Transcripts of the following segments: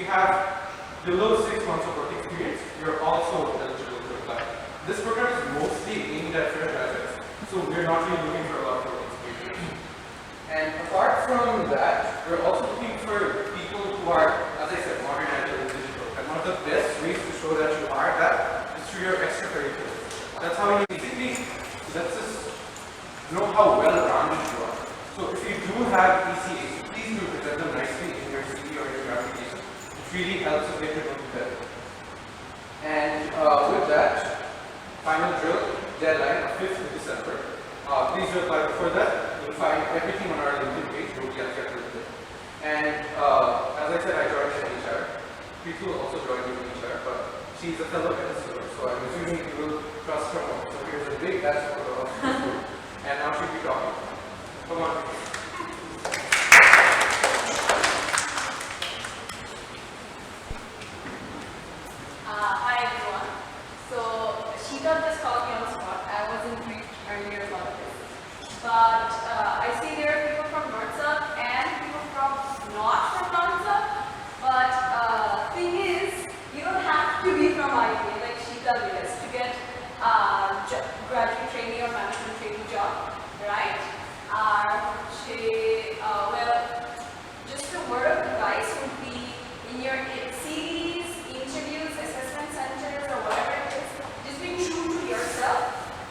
you have below 6 months of work experience, you're also eligible to apply. This program is mostly aimed at fresh graduates, so we're not really looking for a lot of work experience. And apart from that, we're also looking for people who are, as I said, modern and digital. And one of the best ways to show that you are that is through your extracurriculars. That's how you basically lets us know how well-rounded you are. So if you do have ECAs, please do present them nicely in your CV or your application. It really helps us get to know you better. And with that, final drill deadline of 5th of December. Please do apply before that. You'll find everything on our LinkedIn page. And as I said, I joined in HR. Preeti will also join in HR, but she's a fellow minister, so I'm assuming you will trust her more. So here's a big that's for her. And now she'll be talking. Come on. Hi everyone. So Sheeta just called me on the spot. I wasn't briefed earlier about this. But I see there are people from NorthSouth and people from not from NorthSouth. But thing is, you don't have to be from IPA like Sheeta is to get graduate trainee or management trainee job, right? Well, just a word of advice would be in your CVs, interviews, assessment centers, or whatever it is, just be true to yourself.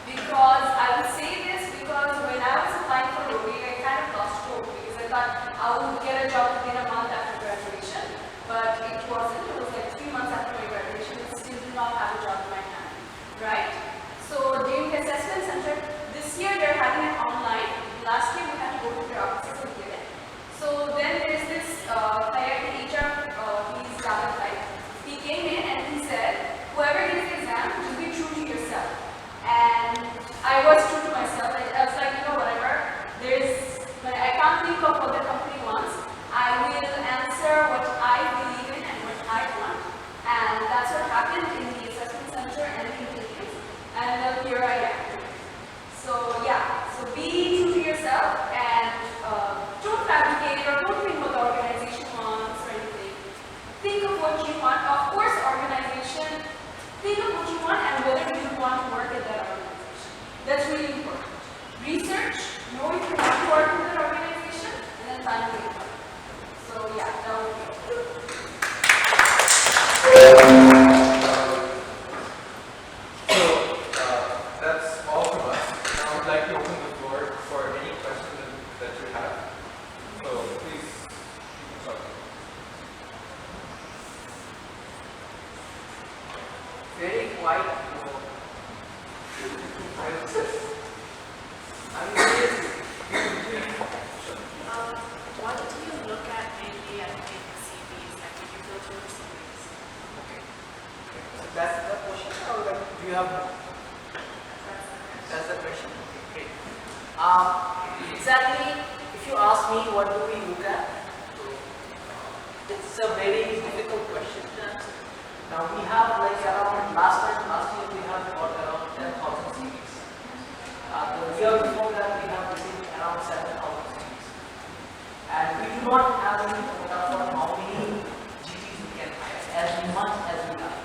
Because I would say this because when I was applying for Rovi, I kind of lost hope because I thought I would get a job within a month after graduation, but it wasn't. It was like 3 months after my graduation. I still did not have a job in my hand, right? So during the assessment center, this year they're having it online. Last year we had to go to their offices and give it. So then there's this Hayat HR, he's David Light. He came in and he said, whoever gives the exam, just be true to yourself. And I was true to myself. I was like, you know, whatever. I can't think of what the company wants. I will answer what I believe in and what I want. And that's what happened in the assessment center and the interviews. And here I am. So yeah, so be true to yourself and don't fabricate or don't think what the organization wants or anything. Think of what you want. Of course, organization. Think of what you want and whether you want to work at that organization. That's really important. Research, know if you want to work with that organization, and then find the work. So yeah, that would be it. That's all from us. Now I would like to open the floor for any questions that you have. So please keep talking. Very quiet. What do you look at mainly at the CVs? Like, do you go through the CVs? Okay. So that's the question, or do you have more? That's the question. Okay, great. Exactly, if you ask me what do we look at, it's a very difficult question to answer. Now we have like around last year we have got around 10,000 CVs. The year before that we have received around 7,000 CVs. And we do not have any quota for how many GTs we can hire, as much as we have.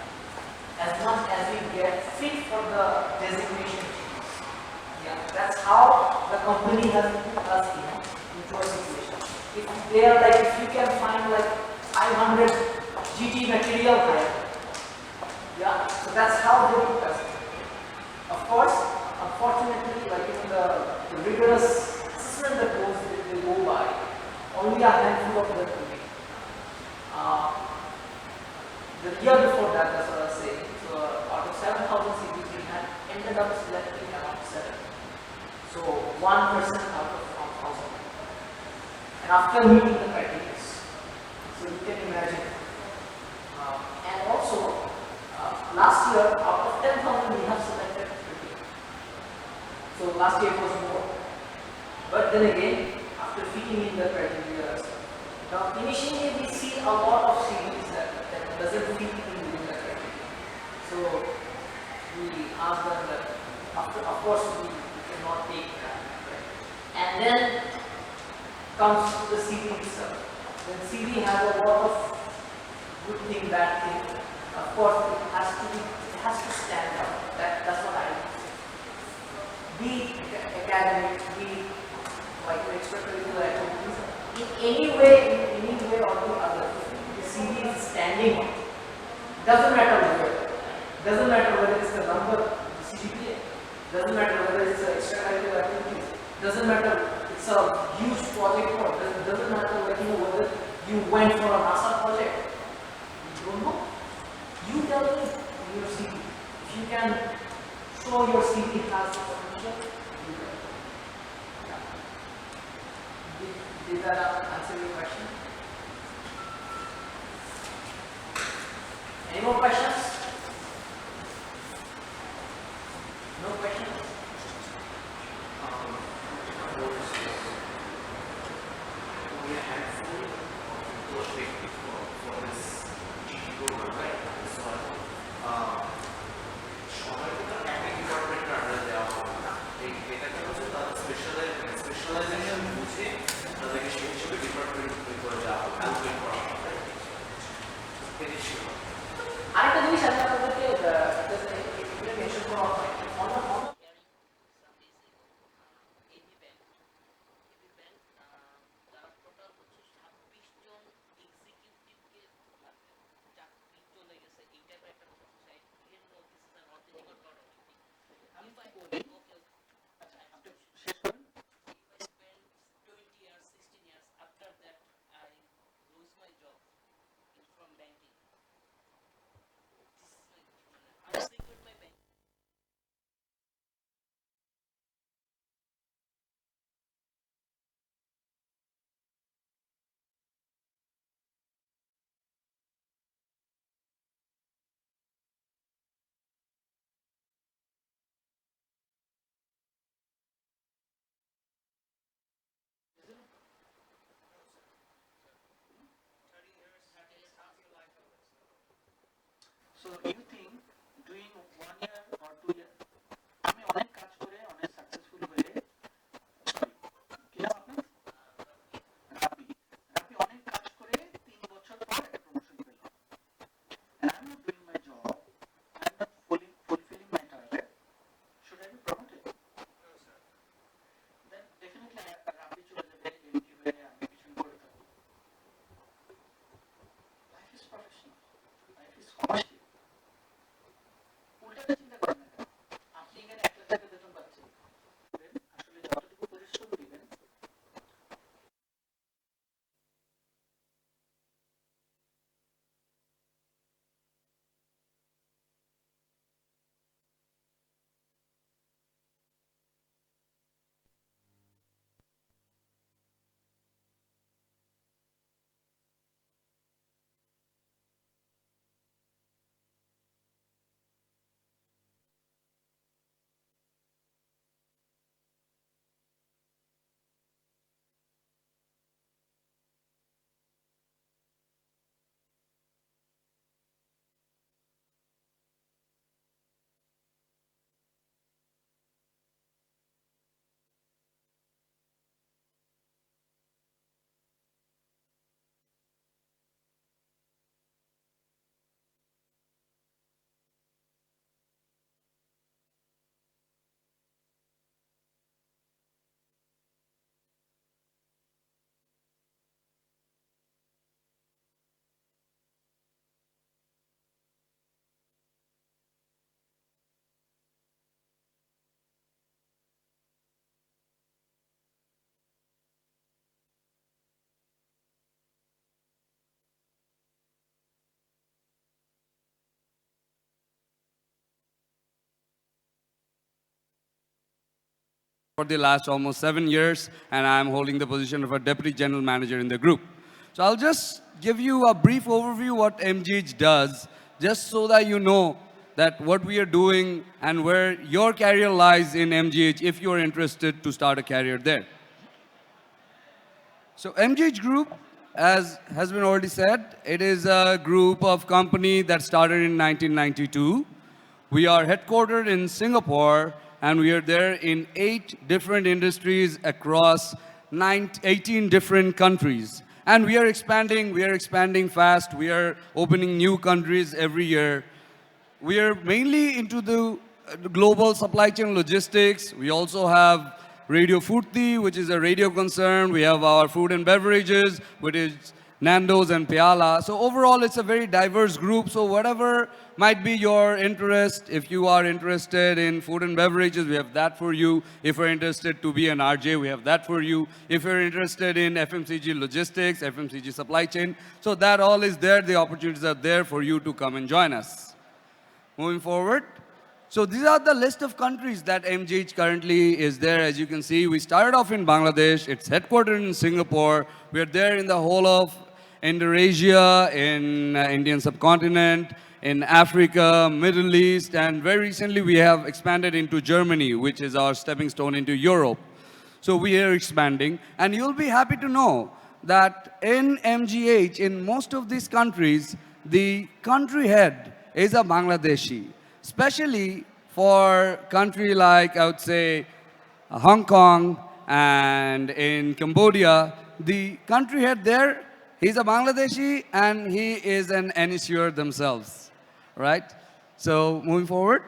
As much as we get fit for the designation GTs. Yeah, that's how the company has put us into a situation. If they are like, if you can find like 500 GT material hire, yeah, so that's how they put us. Of course, unfortunately, like the rigorous assessment that they go by, only a handful of them will make. The year before that, that's what I was saying. So out of 7,000 CVs, we had ended up selecting around 7. So 1% out of 1,000. And after meeting the criteria, so you can imagine. And also, last year, out of 10,000, we have selected 50. So last year it was more. But then again, after fitting in the criteria, now initially we see a lot of CVs that doesn't fit in within the criteria. So we ask them that, after, of course, we cannot take that. Right? And then comes the CV itself. Then CV has a lot of good thing, bad thing. Of course, it has to stand out. That's what I be academic, be like extracurricular activities. In any way or the other, the CV is standing out. Doesn't matter where. Doesn't matter whether it's the number, the CGPA. Doesn't matter whether it's extracurricular activities. Doesn't matter it's a huge project work. Doesn't matter whether you went for a NASA project. You don't know. You tell me your CV. If you can show your CV has the potential, you can. Yeah. Did that answer your question? Any more questions? No questions? We are handful of those big for this GG program, right? So, সবাই তো একটা ডিপার্টমেন্টের আন্ডারে দেওয়া হবে না। এটাকে হচ্ছে তাদের স্পেশালাইজেশন বুঝে তাদেরকে সেই হিসেবে ডিপার্টমেন্ট করে দেওয়া হবে, অ্যালোকেট করা হবে। এটি ছিল। আরেকটা জিনিস আমি আপনাদেরকে মেনশন করা হয় So you think doing 1 year or 2 years, আমি অনেক কাজ করে অনেক সাকসেসফুল হয়ে কি নাম আপনার রাবি অনেক কাজ করে 3 বছর পর একটা প্রমোশন পেল and I'm not doing my job, I'm not fulfilling my target, should I be promoted? No sir. Then definitely রাবি চলে যাবে এমটি হয়ে আমি পিছন পড়ে থাকবো. Life is professional, life is commercial. চিন্তা করেন আপনি এখানে 1 লাখ টাকা বেতন পাচ্ছেন, আসলে যতটুকু পরিশ্রম দিবেন for the last almost 7 years, and I'm holding the position of a Deputy General Manager in the group. So I'll just give you a brief overview what MGH does, just so that you know that what we are doing and where your career lies in MGH if you're interested to start a career there. So MGH Group, as has been already said, it is a group of company that started in 1992. We are headquartered in Singapore, and we are there in 8 different industries across 18 different countries. And we are expanding fast. We are opening new countries every year. We are mainly into the global supply chain logistics. We also have Radio Furti, which is a radio concern. We have our food and beverages, which is Nando's and Pyala. So overall, it's a very diverse group. So whatever might be your interest, if you are interested in food and beverages, we have that for you. If you're interested to be an RJ, we have that for you. If you're interested in FMCG logistics, FMCG supply chain, so that all is there. The opportunities are there for you to come and join us. Moving forward. So these are the list of countries that MGH currently is there. As you can see, we started off in Bangladesh. It's headquartered in Singapore. We're there in the whole of Indonesia, in Indian subcontinent, in Africa, Middle East, and very recently we have expanded into Germany, which is our stepping stone into Europe. So we are expanding, and you'll be happy to know that in MGH, in most of these countries, the country head is a Bangladeshi. Especially for country like, I would say, Hong Kong and in Cambodia, the country head there, he's a Bangladeshi and he is an initiator themselves, right? So moving forward.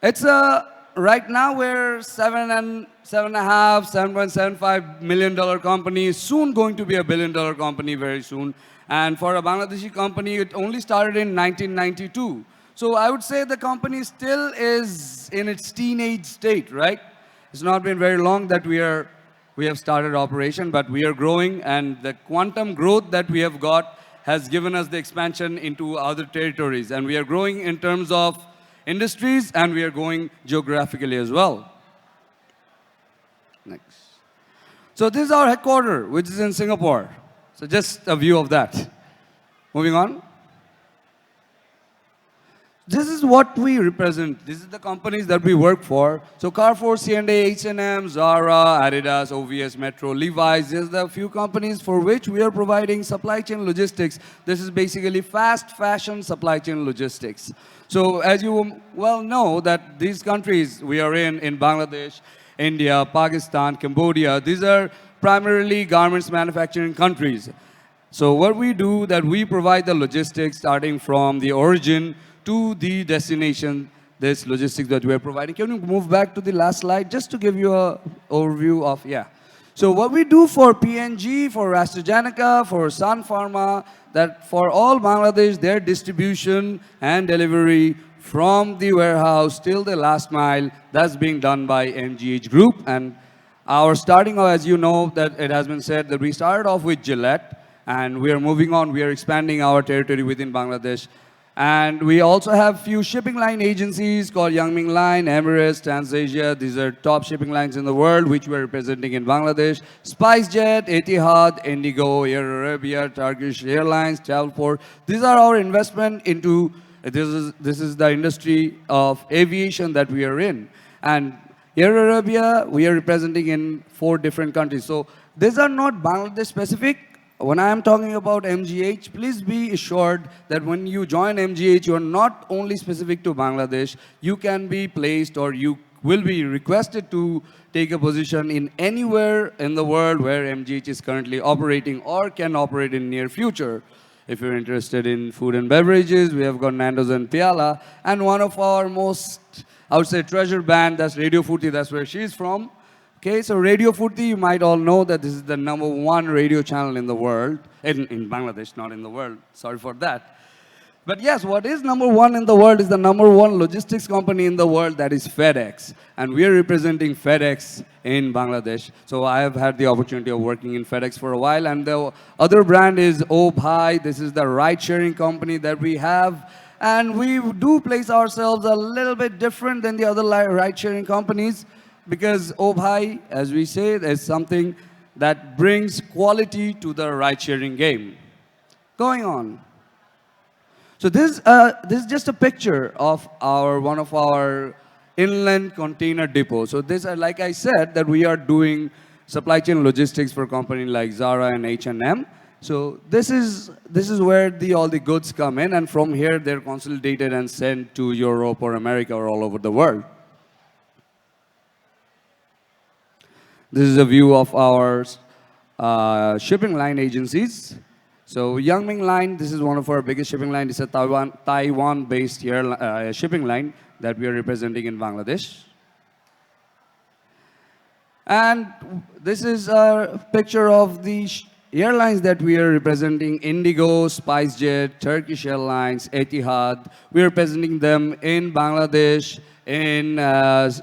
It's right now we're $7.5 million company, soon going to be a $1 billion company very soon. And for a Bangladeshi company, it only started in 1992. So I would say the company still is in its teenage state, right? It's not been very long that we have started operation, but we are growing, and the quantum growth that we have got has given us the expansion into other territories. And we are growing in terms of industries, and we are growing geographically as well. Next. So this is our headquarters, which is in Singapore. So just a view of that. Moving on. This is what we represent. This is the companies that we work for. So Carrefour, C&A, H&M, Zara, Adidas, OVS, Metro, Levi's. These are the few companies for which we are providing supply chain logistics. This is basically fast fashion supply chain logistics. So as you well know that these countries we are in Bangladesh, India, Pakistan, Cambodia, these are primarily garments manufacturing countries. So what we do that we provide the logistics starting from the origin to the destination, this logistics that we are providing. Can you move back to the last slide just to give you an overview of, yeah. So what we do for P&G, for AstraZeneca, for Sun Pharma, that for all Bangladesh, their distribution and delivery from the warehouse till the last mile, that's being done by MGH Group. And our starting, as you know, that it has been said that we started off with Gillette, and we are moving on. We are expanding our territory within Bangladesh. And we also have few shipping line agencies called Yangming Line, Emirates, TransAsia. These are top shipping lines in the world, which we're representing in Bangladesh. SpiceJet, Etihad, Indigo, Air Arabia, Turkish Airlines, Travelport. These are our investment into, this is the industry of aviation that we are in. And Air Arabia, we are representing in 4 different countries. So these are not Bangladesh specific. When I am talking about MGH, please be assured that when you join MGH, you are not only specific to Bangladesh. You can be placed or you will be requested to take a position in anywhere in the world where MGH is currently operating or can operate in near future. If you're interested in food and beverages, we have got Nando's and Pyala. And one of our most, I would say, treasure band, that's Radio Furti, that's where she's from. Okay, so Radio Furti, you might all know that this is the #1 radio channel in the world, in Bangladesh, not in the world, sorry for that. But yes, what is #1 in the world is the #1 logistics company in the world, that is FedEx. And we are representing FedEx in Bangladesh. So I have had the opportunity of working in FedEx for a while. And the other brand is Obhai. This is the ride-sharing company that we have. And we do place ourselves a little bit different than the other ride-sharing companies, because Obhai, as we say, is something that brings quality to the ride-sharing game. Going on. So this is just a picture of one of our inland container depots. So this, like I said, that we are doing supply chain logistics for companies like Zara and H&M. So this is where all the goods come in, and from here they're consolidated and sent to Europe or America or all over the world. This is a view of our shipping line agencies. So Yangming Line, this is one of our biggest shipping line. It's a Taiwan-based shipping line that we are representing in Bangladesh. And this is a picture of the airlines that we are representing: Indigo, SpiceJet, Turkish Airlines, Etihad. We are representing them in Bangladesh, in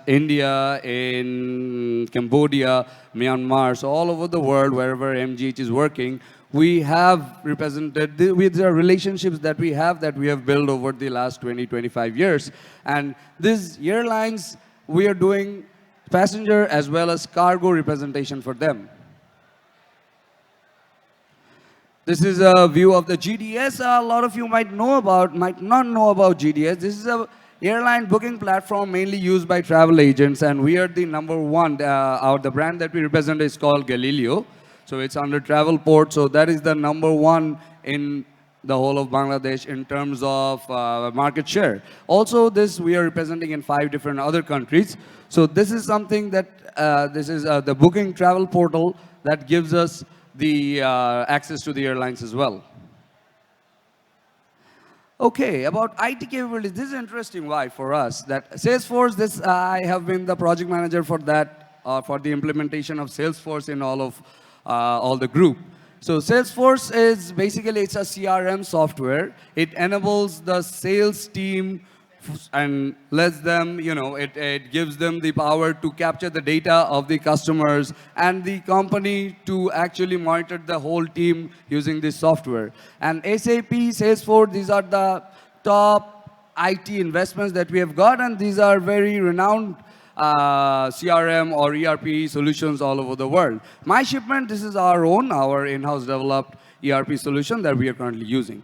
India, in Cambodia, Myanmar, so all over the world, wherever MGH is working. We have represented with the relationships that we have built over the last 20, 25 years. And these airlines, we are doing passenger as well as cargo representation for them. This is a view of the GDS. A lot of you might not know about GDS. This is a airline booking platform mainly used by travel agents, and we are the number one. The brand that we represent is called Galileo. So it's under Travelport. So that is the number one in the whole of Bangladesh in terms of market share. Also, this we are representing in 5 different other countries. So this is something that this is the booking travel portal that gives us the access to the airlines as well. Okay, about IT capabilities. This is interesting. Why for us? That Salesforce. This I have been the project manager for that for the implementation of Salesforce in all the group. So Salesforce is basically, it's a CRM software. It enables the sales team and lets them, it gives them the power to capture the data of the customers and the company to actually monitor the whole team using this software. And SAP, Salesforce, these are the top IT investments that we have got, and these are very renowned CRM or ERP solutions all over the world. MyShipment, this is our in-house developed ERP solution that we are currently using.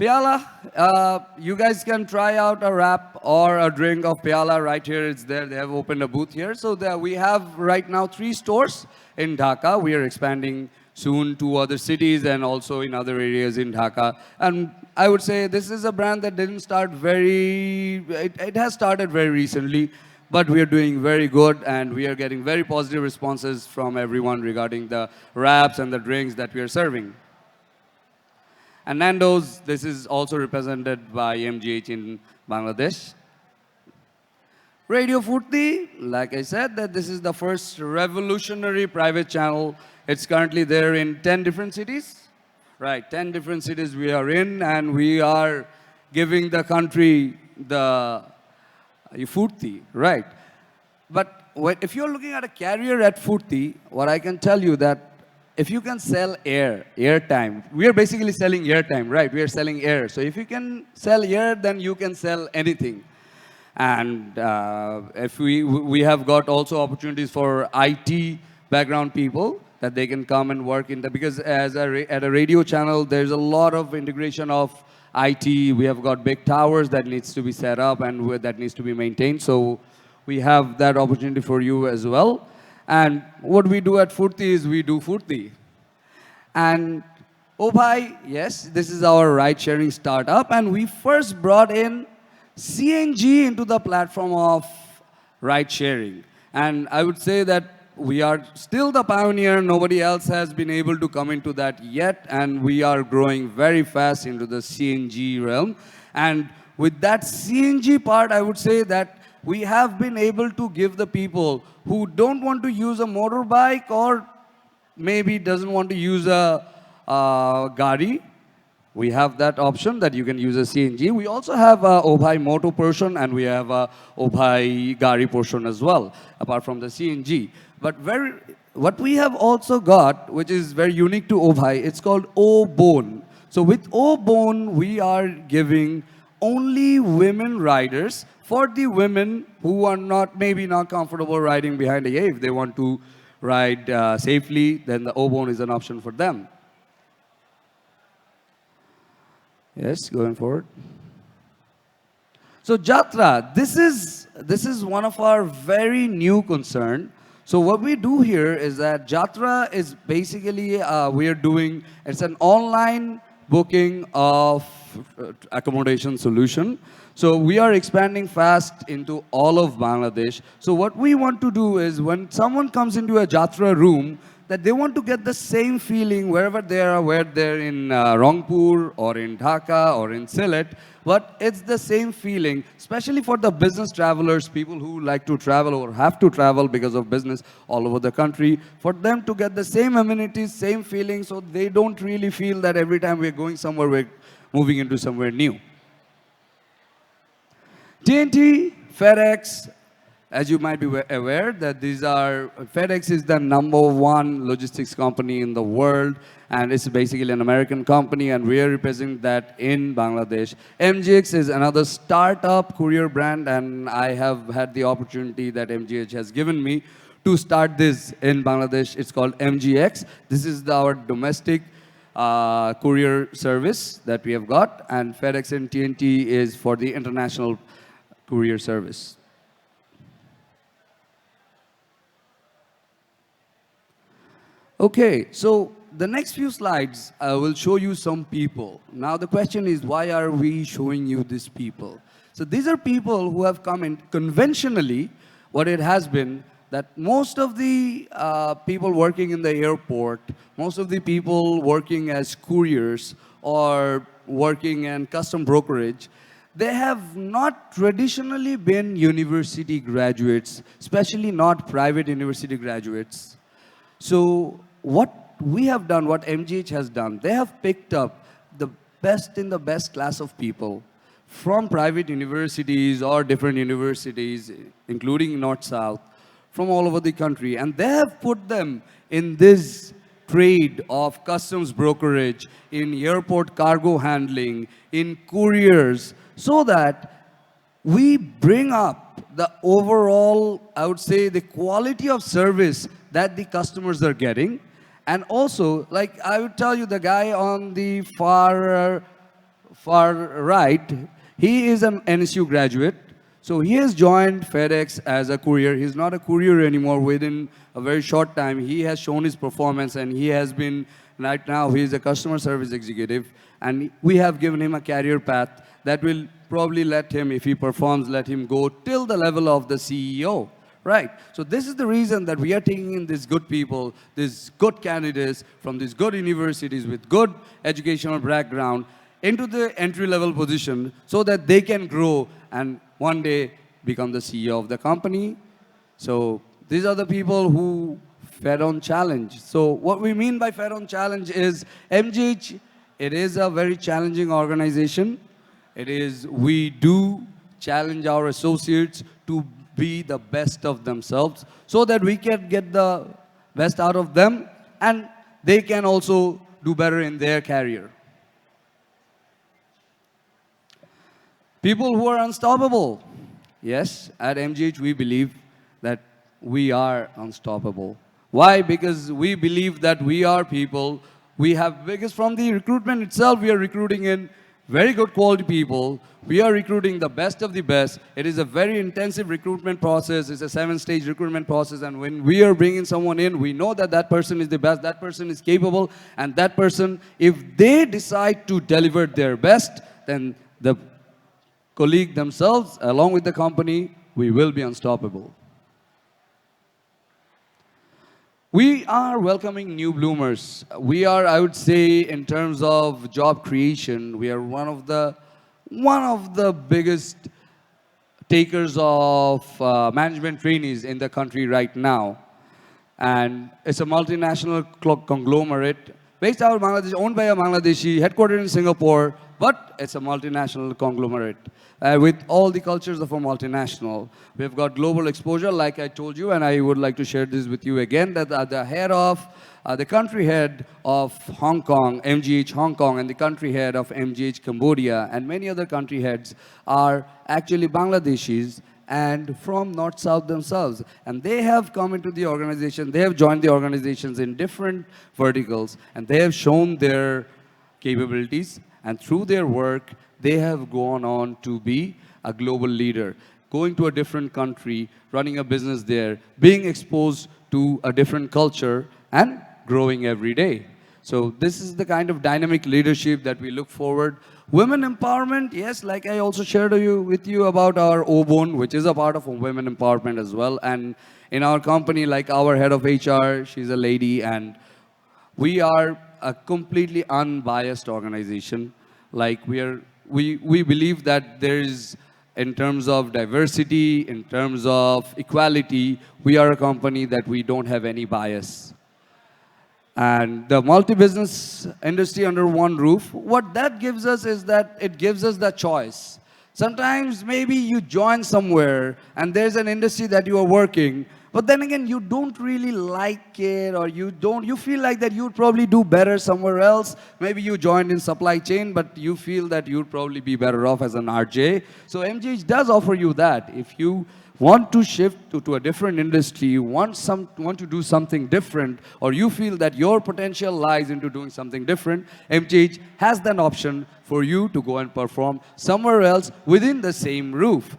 Pyala, you guys can try out a wrap or a drink of Pyala right here. It's there. They have opened a booth here. So we have right now 3 stores in Dhaka. We are expanding soon to other cities and also in other areas in Dhaka. And I would say this is a brand that didn't start it has started very recently, but we are doing very good and we are getting very positive responses from everyone regarding the wraps and the drinks that we are serving. And Nando's, this is also represented by MGH in Bangladesh. Radio Furti, like I said, that this is the first revolutionary private channel. It's currently there in 10 different cities. Right, 10 different cities we are in, and we are giving the country the Furti, right? But if you're looking at a carrier at Furti, what I can tell you that if you can sell airtime, we are basically selling airtime, right? We are selling air. So if you can sell air, then you can sell anything. And if we have got also opportunities for IT background people that they can come and work in because at a radio channel, there's a lot of integration of IT. We have got big towers that needs to be set up and that needs to be maintained. So we have that opportunity for you as well. And what we do at Furti is we do Furti. And Obhai, yes, this is our ride-sharing startup. And we first brought in CNG into the platform of ride-sharing. And I would say that we are still the pioneer. Nobody else has been able to come into that yet. And we are growing very fast into the CNG realm. And with that CNG part, I would say that we have been able to give the people who don't want to use a motorbike or maybe doesn't want to use a gari. We have that option that you can use a CNG. We also have a Obhai Moto portion and we have a Obhai Gari portion as well, apart from the CNG. But what we have also got, which is very unique to Obhai, it's called O-Bone. So with O-Bone, we are giving only women riders for the women who are maybe not comfortable riding behind a if they want to ride safely, then the O-Bone is an option for them. Yes, going forward. So Jatra, this is one of our very new concern. So what we do here is that Jatra is basically it's an online booking of accommodation solution. So we are expanding fast into all of Bangladesh. So what we want to do is when someone comes into a Jatra room, that they want to get the same feeling wherever they are, whether they're in Rangpur or in Dhaka or in Sylhet, but it's the same feeling, especially for the business travelers, people who like to travel or have to travel because of business all over the country, for them to get the same amenities, same feeling, so they don't really feel that every time we're going somewhere, we're moving into somewhere new. TNT, FedEx, as you might be aware, that FedEx is the #1 logistics company in the world, and it's basically an American company, and we are representing that in Bangladesh. MGX is another startup courier brand, and I have had the opportunity that MGH has given me to start this in Bangladesh. It's called MGX. This is our domestic courier service that we have got, and FedEx and TNT is for the international courier service. Okay, so the next few slides will show you some people. Now the question is, why are we showing you these people? So these are people who have come in conventionally. What it has been that most of the people working in the airport, most of the people working as couriers or working in custom brokerage, they have not traditionally been university graduates, especially not private university graduates. So what we have done, what MGH has done, they have picked up the best in the best class of people from private universities or different universities, including North-South, from all over the country. And they have put them in this trade of customs brokerage, in airport cargo handling, in couriers, so that we bring up the overall, I would say, the quality of service that the customers are getting. And also, like I would tell you, the guy on the far right, he is an NSU graduate. So he has joined FedEx as a courier. He's not a courier anymore. Within a very short time, he has shown his performance, and he has been, right now, he is a customer service executive. And we have given him a career path that will probably let him, if he performs, let him go till the level of the CEO. Right. So this is the reason that we are taking in these good people, these good candidates from these good universities with good educational background into the entry-level position so that they can grow and one day become the CEO of the company. So these are the people who fed on challenge. So what we mean by fed on challenge is MGH, it is a very challenging organization. We do challenge our associates to be the best of themselves so that we can get the best out of them and they can also do better in their career. People who are unstoppable. Yes, at MGH we believe that we are unstoppable. Why? Because we believe that we are people, because from the recruitment itself, we are recruiting in very good quality people. We are recruiting the best of the best. It is a very intensive recruitment process. It's a 7-stage recruitment process. And when we are bringing someone in, we know that that person is the best, that person is capable, and that person, if they decide to deliver their best, then the colleague themselves, along with the company, we will be unstoppable. We are welcoming new bloomers. We are, I would say, in terms of job creation, we are one of the biggest takers of management trainees in the country right now. And it's a multinational conglomerate based out of Bangladesh, owned by a Bangladeshi, headquartered in Singapore, but it's a multinational conglomerate with all the cultures of a multinational. We've got global exposure, like I told you, and I would like to share this with you again, that the country head of Hong Kong, MGH Hong Kong, and the country head of MGH Cambodia, and many other country heads are actually Bangladeshis and from North-South themselves. And they have come into the organization, they have joined the organizations in different verticals, and they have shown their capabilities, and through their work, they have gone on to be a global leader, going to a different country, running a business there, being exposed to a different culture, and growing every day. So this is the kind of dynamic leadership that we look forward. Women empowerment, yes, like I also shared with you about our O-Bone, which is a part of women empowerment as well. And in our company, like our head of HR, she's a lady, and we are a completely unbiased organization. Like we believe that there is, in terms of diversity, in terms of equality, we are a company that we don't have any bias. And the multi-business industry under one roof, what that gives us is that it gives us the choice. Sometimes maybe you join somewhere and there's an industry that you are working, but then again, you don't really like it, or you feel like that you'd probably do better somewhere else. Maybe you joined in supply chain, but you feel that you'd probably be better off as an RJ. So MGH does offer you that. If you want to shift to a different industry, want to do something different, or you feel that your potential lies into doing something different, MGH has that option for you to go and perform somewhere else within the same roof.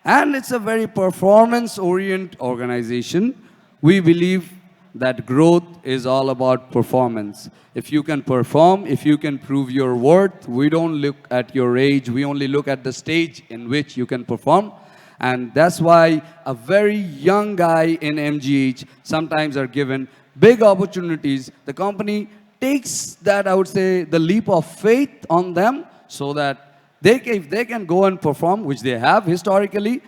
And it's a very performance-oriented organization. We believe that growth is all about performance. If you can perform, if you can prove your worth, we don't look at your age, we only look at the stage in which you can perform. And that's why a very young guy in MGH sometimes are given big opportunities. The company takes that, I would say, the leap of faith on them, so that if they can go and perform, which they have historically,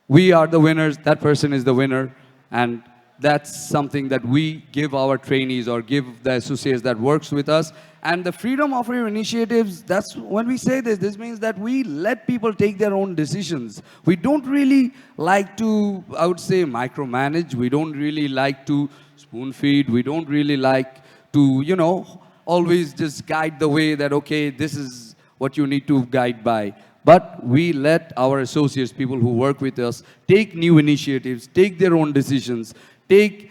we are the winners, that person is the winner. And that's something that we give our trainees or give the associates that works with us. And the freedom of our initiatives, that's when we say this means that we let people take their own decisions. We don't really like to, I would say, micromanage. We don't really like to spoon feed. We don't really like to, always just guide the way that, okay, this is what you need to guide by. But we let our associates, people who work with us, take new initiatives, take their own decisions, take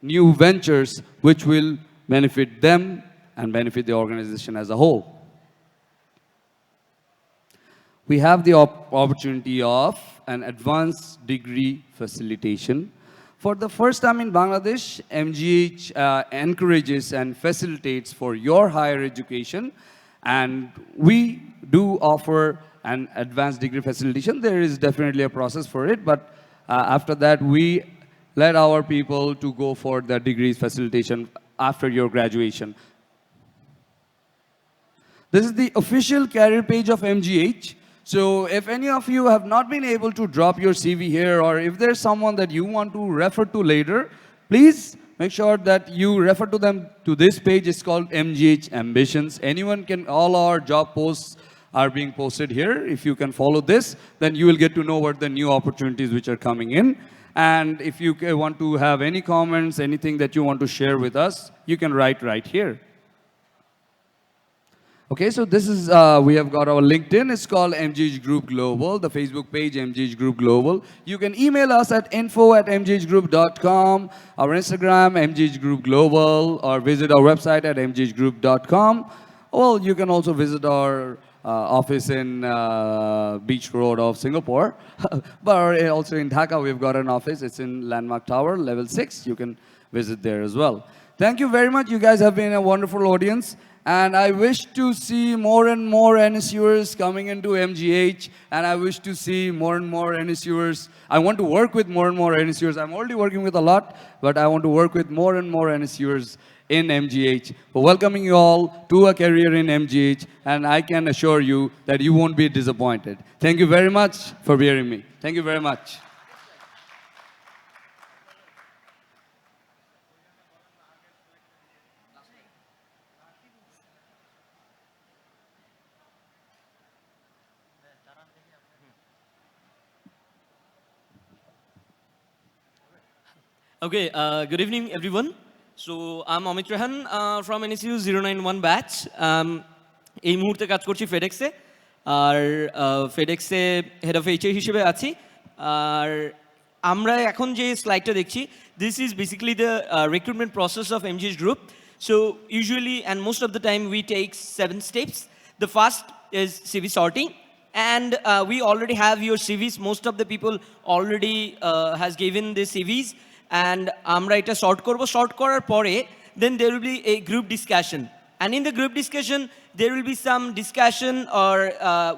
new ventures which will benefit them and benefit the organization as a whole. We have the opportunity of an advanced degree facilitation. For the first time in Bangladesh, MGH encourages and facilitates for your higher education. And we do offer an advanced degree facilitation. There is definitely a process for it, but after that, we let our people to go for the degrees facilitation after your graduation. This is the official career page of MGH. So if any of you have not been able to drop your CV here, or if there's someone that you want to refer to later, please make sure that you refer to them to this page. It's called MGH Ambitions. Anyone can, all our job posts are being posted here. If you can follow this, then you will get to know what the new opportunities which are coming in. And if you want to have any comments, anything that you want to share with us, you can write right here. Okay, so this is, we have got our LinkedIn. It's called MGH Group Global. The Facebook page, MGH Group Global. You can email us at info@mghgroup.com. Our Instagram, MGH Group Global, or visit our website at mghgroup.com. Well, you can also visit our office in Beach Road of Singapore. But also in Dhaka, we've got an office. It's in Landmark Tower, level 6. You can visit there as well. Thank you very much. You guys have been a wonderful audience. And I wish to see more and more NSUers coming into MGH, and I wish to see more and more NSUers. I want to work with more and more NSUers. I'm already working with a lot, but I want to work with more and more NSUers in MGH. For welcoming you all to a career in MGH, and I can assure you that you won't be disappointed. Thank you very much for hearing me. Thank you very much. Okay, good evening, everyone. So I'm Amit Rehan from NSU 091 batch. এই মুহূর্তে কাজ করছি ফেডেক্সে, আর ফেডেক্সে head of HR হিসেবে আছি। আর আমরা এখন যে স্লাইডটা দেখছি, this is basically the recruitment process of MGH Group. So usually and most of the time we take 7 steps. The first is CV sorting, and we already have your CVs. Most of the people already has given the CVs. And আমরা এটা sort করব। Sort করার পরে then there will be a group discussion. And in the group discussion, there will be some discussion, or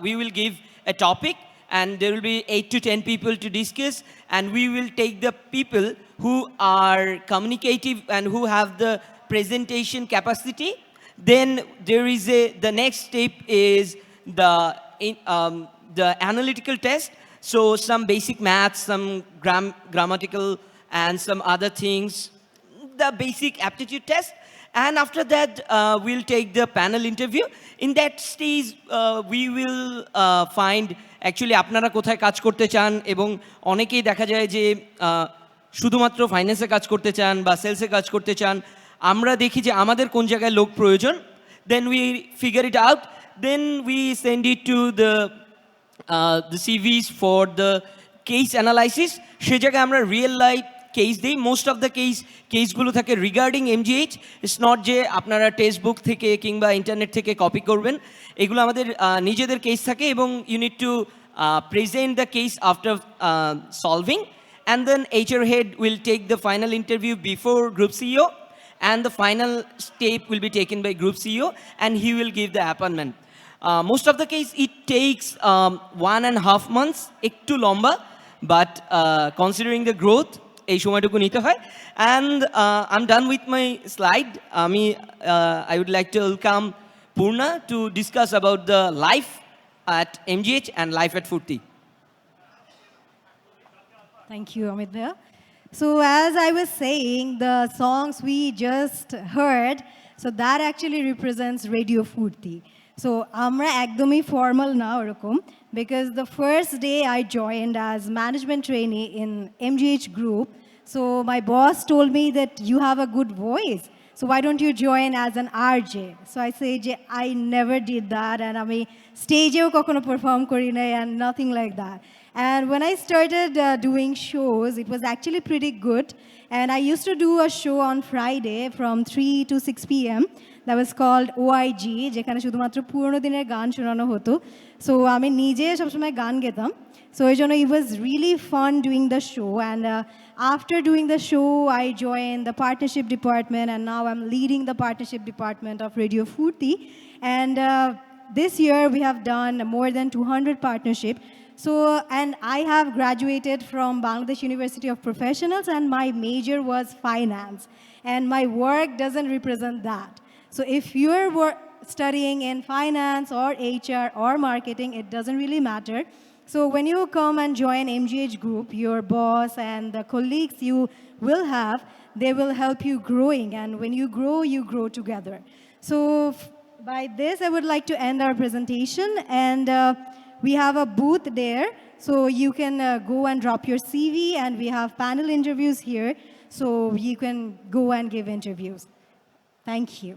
we will give a topic, and there will be 8 to 10 people to discuss, and we will take the people who are communicative and who have the presentation capacity. Then there is the next step is the analytical test. So some basic maths, some grammatical, and some other things, the basic aptitude test. And after that, we'll take the panel interview. In that stage, we will find actually আপনারা কোথায় কাজ করতে চান, এবং অনেকেই দেখা যায় যে শুধুমাত্র ফাইন্যান্সে কাজ করতে চান বা সেলসে কাজ করতে চান। আমরা দেখি যে আমাদের কোন জায়গায় লোক প্রয়োজন, then we figure it out, then we send it to the CVs for the case analysis. সে জায়গায় আমরা রিয়েল লাইফ কেস দিই। মোস্ট অফ দ্য কেসগুলো থাকে রিগার্ডিং এমজিএইচ। ইটস নট যে আপনারা টেক্সট বুক থেকে কিংবা ইন্টারনেট থেকে কপি করবেন, এগুলো আমাদের নিজেদের কেস থাকে, এবং you need to present the case after solving, and then HR head will take the final interview before group CEO, and the final step will be taken by group CEO, and he will give the appointment. Most of the case it takes 1.5 months, একটু লম্বা, but considering the growth এই সময়টুকু নিতে হয়। And I'm done with my slide. I would like to welcome Purna to discuss about the life at MGH and life at Furti. Thank you, Amit Bhaiya. So as I was saying, the songs we just heard, so that actually represents Radio Furti. So amra ekdomi formal na orakom, because the first day I joined as management trainee in MGH group, so my boss told me that you have a good voice, so why don't you join as an RJ? So I say, I never did that, and ami stage e kokkono perform kori nai and nothing like that. And when I started doing shows, it was actually pretty good. And I used to do a show on Friday from 3 to 6 p.m. that was called OIG, যেখানে শুধুমাত্র পুরনো দিনের গান শোনানো হতো। So আমি নিজে সবসময় গান গেতাম। So এই জন্য it was really fun doing the show. And after doing the show, I joined the partnership department, and now I'm leading the partnership department of Radio Furti. And this year we have done more than 200 partnerships. So, and I have graduated from Bangladesh University of Professionals, and my major was finance. And my work doesn't represent that. So if you're studying in finance or HR or marketing, it doesn't really matter. So when you come and join MGH Group, your boss and the colleagues you will have, they will help you growing. And when you grow together. So by this, I would like to end our presentation. And we have a booth there, so you can go and drop your CV, and we have panel interviews here, so you can go and give interviews. Thank you.